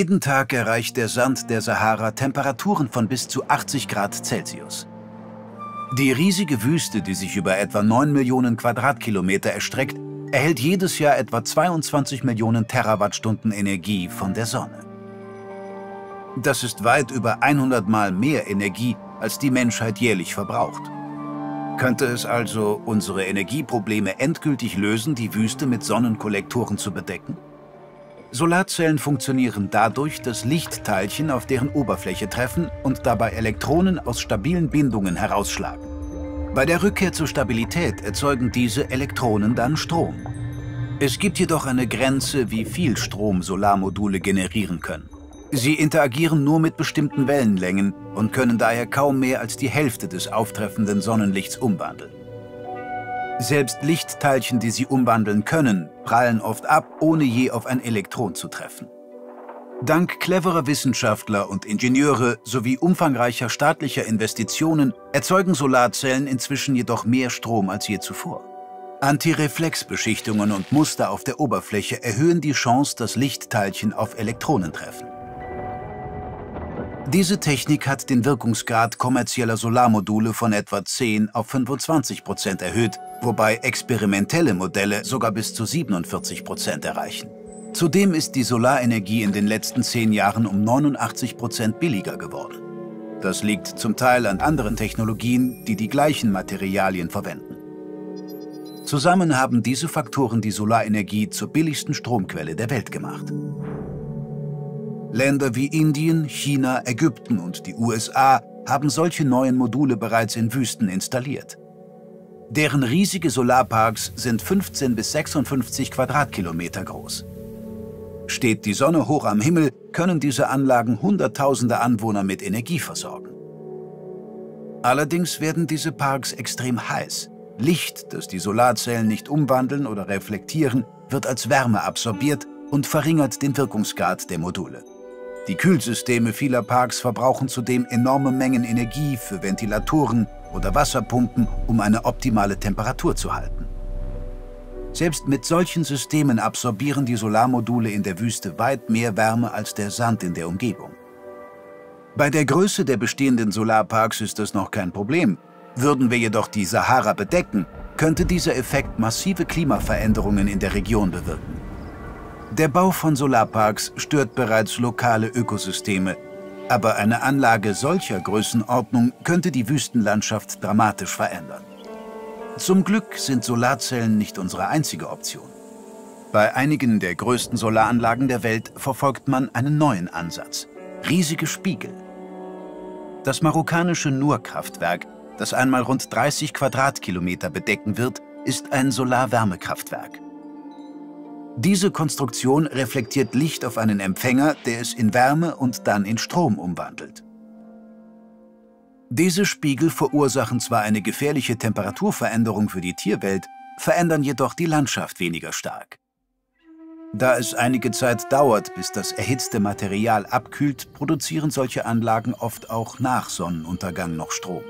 Jeden Tag erreicht der Sand der Sahara Temperaturen von bis zu 80 Grad Celsius. Die riesige Wüste, die sich über etwa 9 Millionen Quadratkilometer erstreckt, erhält jedes Jahr etwa 22 Millionen Terawattstunden Energie von der Sonne. Das ist weit über 100 Mal mehr Energie, als die Menschheit jährlich verbraucht. Könnte es also unsere Energieprobleme endgültig lösen, die Wüste mit Sonnenkollektoren zu bedecken? Solarzellen funktionieren dadurch, dass Lichtteilchen auf deren Oberfläche treffen und dabei Elektronen aus stabilen Bindungen herausschlagen. Bei der Rückkehr zur Stabilität erzeugen diese Elektronen dann Strom. Es gibt jedoch eine Grenze, wie viel Strom Solarmodule generieren können. Sie interagieren nur mit bestimmten Wellenlängen und können daher kaum mehr als die Hälfte des auftreffenden Sonnenlichts umwandeln. Selbst Lichtteilchen, die sie umwandeln können, prallen oft ab, ohne je auf ein Elektron zu treffen. Dank cleverer Wissenschaftler und Ingenieure sowie umfangreicher staatlicher Investitionen erzeugen Solarzellen inzwischen jedoch mehr Strom als je zuvor. Antireflexbeschichtungen und Muster auf der Oberfläche erhöhen die Chance, dass Lichtteilchen auf Elektronen treffen. Diese Technik hat den Wirkungsgrad kommerzieller Solarmodule von etwa 10 auf 25% erhöht, wobei experimentelle Modelle sogar bis zu 47% erreichen. Zudem ist die Solarenergie in den letzten 10 Jahren um 89% billiger geworden. Das liegt zum Teil an anderen Technologien, die die gleichen Materialien verwenden. Zusammen haben diese Faktoren die Solarenergie zur billigsten Stromquelle der Welt gemacht. Länder wie Indien, China, Ägypten und die USA haben solche neuen Module bereits in Wüsten installiert. Deren riesige Solarparks sind 15 bis 56 Quadratkilometer groß. Steht die Sonne hoch am Himmel, können diese Anlagen Hunderttausende Anwohner mit Energie versorgen. Allerdings werden diese Parks extrem heiß. Licht, das die Solarzellen nicht umwandeln oder reflektieren, wird als Wärme absorbiert und verringert den Wirkungsgrad der Module. Die Kühlsysteme vieler Parks verbrauchen zudem enorme Mengen Energie für Ventilatoren oder Wasserpumpen, um eine optimale Temperatur zu halten. Selbst mit solchen Systemen absorbieren die Solarmodule in der Wüste weit mehr Wärme als der Sand in der Umgebung. Bei der Größe der bestehenden Solarparks ist das noch kein Problem. Würden wir jedoch die Sahara bedecken, könnte dieser Effekt massive Klimaveränderungen in der Region bewirken. Der Bau von Solarparks stört bereits lokale Ökosysteme, aber eine Anlage solcher Größenordnung könnte die Wüstenlandschaft dramatisch verändern. Zum Glück sind Solarzellen nicht unsere einzige Option. Bei einigen der größten Solaranlagen der Welt verfolgt man einen neuen Ansatz: riesige Spiegel. Das marokkanische Nur-Kraftwerk, das einmal rund 30 Quadratkilometer bedecken wird, ist ein Solarwärmekraftwerk. Diese Konstruktion reflektiert Licht auf einen Empfänger, der es in Wärme und dann in Strom umwandelt. Diese Spiegel verursachen zwar eine gefährliche Temperaturveränderung für die Tierwelt, verändern jedoch die Landschaft weniger stark. Da es einige Zeit dauert, bis das erhitzte Material abkühlt, produzieren solche Anlagen oft auch nach Sonnenuntergang noch Strom.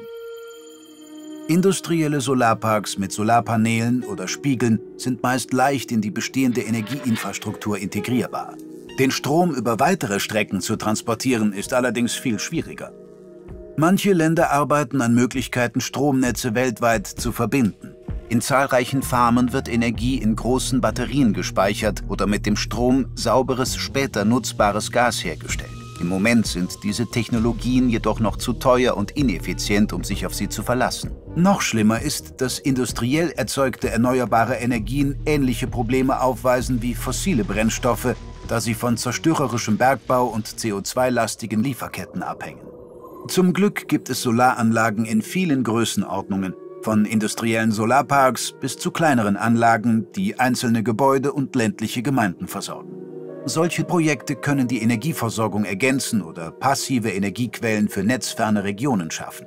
Industrielle Solarparks mit Solarpanelen oder Spiegeln sind meist leicht in die bestehende Energieinfrastruktur integrierbar. Den Strom über weitere Strecken zu transportieren, ist allerdings viel schwieriger. Manche Länder arbeiten an Möglichkeiten, Stromnetze weltweit zu verbinden. In zahlreichen Farmen wird Energie in großen Batterien gespeichert oder mit dem Strom sauberes, später nutzbares Gas hergestellt. Im Moment sind diese Technologien jedoch noch zu teuer und ineffizient, um sich auf sie zu verlassen. Noch schlimmer ist, dass industriell erzeugte erneuerbare Energien ähnliche Probleme aufweisen wie fossile Brennstoffe, da sie von zerstörerischem Bergbau und CO2-lastigen Lieferketten abhängen. Zum Glück gibt es Solaranlagen in vielen Größenordnungen, von industriellen Solarparks bis zu kleineren Anlagen, die einzelne Gebäude und ländliche Gemeinden versorgen. Solche Projekte können die Energieversorgung ergänzen oder passive Energiequellen für netzferne Regionen schaffen.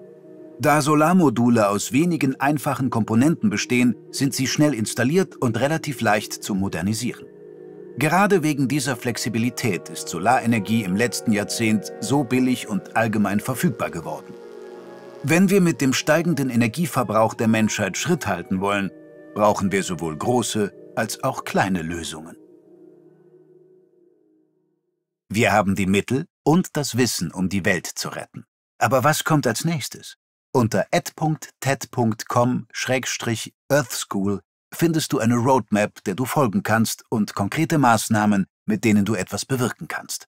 Da Solarmodule aus wenigen einfachen Komponenten bestehen, sind sie schnell installiert und relativ leicht zu modernisieren. Gerade wegen dieser Flexibilität ist Solarenergie im letzten Jahrzehnt so billig und allgemein verfügbar geworden. Wenn wir mit dem steigenden Energieverbrauch der Menschheit Schritt halten wollen, brauchen wir sowohl große als auch kleine Lösungen. Wir haben die Mittel und das Wissen, um die Welt zu retten. Aber was kommt als nächstes? Unter ed.ted.com/earthschool findest du eine Roadmap, der du folgen kannst, und konkrete Maßnahmen, mit denen du etwas bewirken kannst.